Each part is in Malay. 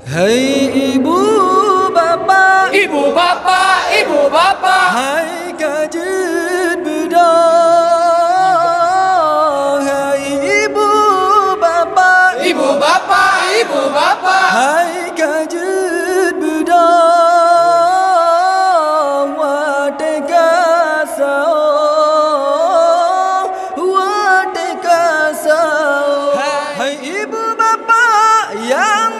Hai ibu bapa, ibu bapa, ibu bapa. hai kajut beda. Hai ibu bapa, ibu bapa, ibu bapa. hai kajut beda. Wateka sao, wateka sao. Hai ibu bapa yang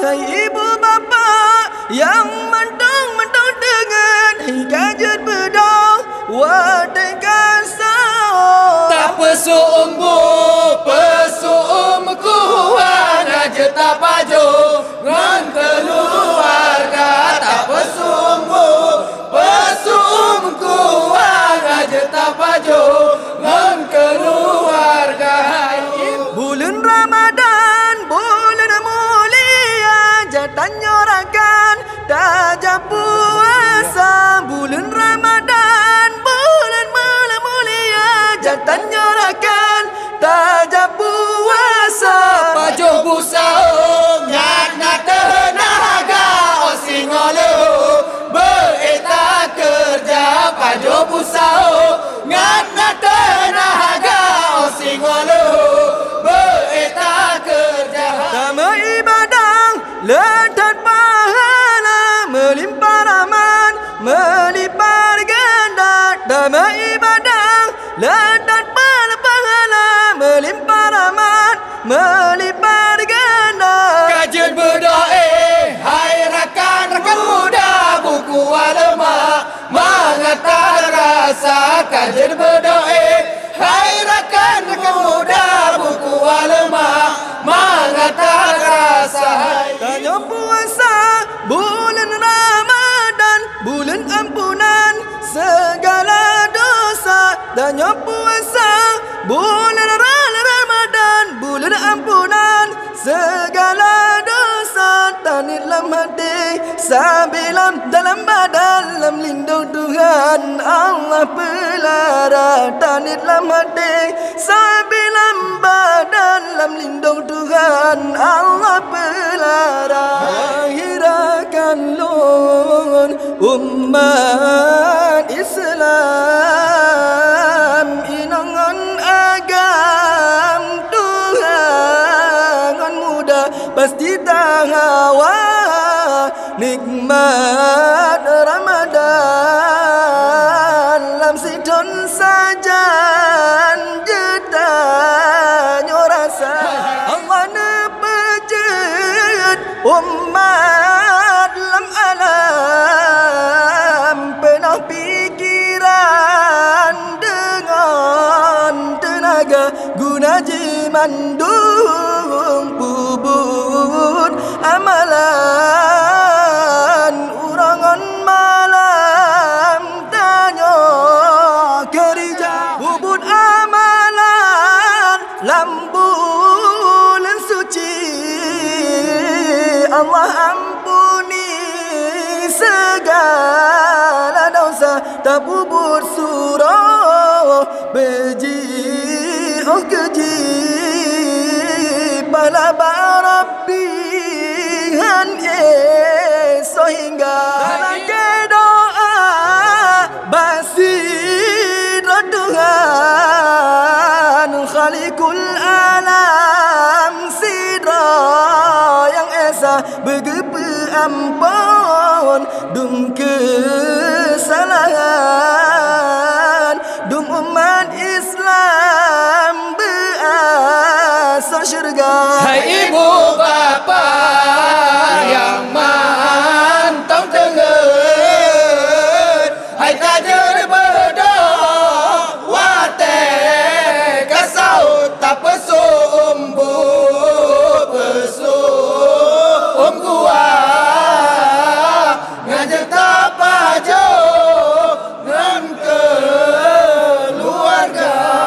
hai ibu bapa yang mentong-mentong dengan hikajat bedong wadai kasau. Tak pesu umku aja tak pajo ngan keluarga. Tak pesu umku aja tak pajo ngan keluarga. Bulan Ramadan bulan mulia, jatan nyorakan tajam puasa. Bulan Ramadan bulan mulia, jatan nyorakan tajam puasa. Pajo busau ngat tenaga osing oleho beeta kerja. Pajo busau ngat tenaga osing oleho beeta kerja. Tama ibadah letak pahala, melimpah rahmat melimpah ganda. Tama ibadah letak pahala, melimpah rahmat melimpah ganda. Kajian berdoa, hai rakan-rakan muda, buku alama mengatar rasa. Kajian berdoa, hai rakan-rakan muda, buku alama mengatar rasa. Tanya puasa bulan Ramadan, bulan ampunan segala dosa. Tanya puasa bulan Ramadan, bulan ampunan segala dosa. Tanit dalam hati, sabilam dalam badan, dalam lindung Tuhan Allah pelara. Tanit dalam hati, sabilam badan, dalam lindung Tuhan Allah pelara. Akhirakan lun umat Islam, inangan agam Tuhan muda pasti tahawa nikmat Ramadan. Lam sidon sajan jeda nyorasa Allah nepejit umat lam alam. Penuh pikiran dengan tenaga guna jimandung bubut amalan. Urangan malam tanya kerja bubut amalan lambulan suci. Allah ampuni segala dosa, tak bubur surah beji oh keji. Pala Rabbi han sehingga dalam doa basir Tuhan Khalikul alam sidra yang esa begepe ampun dum kesalahan dum umat Islam berasa syurga. Hai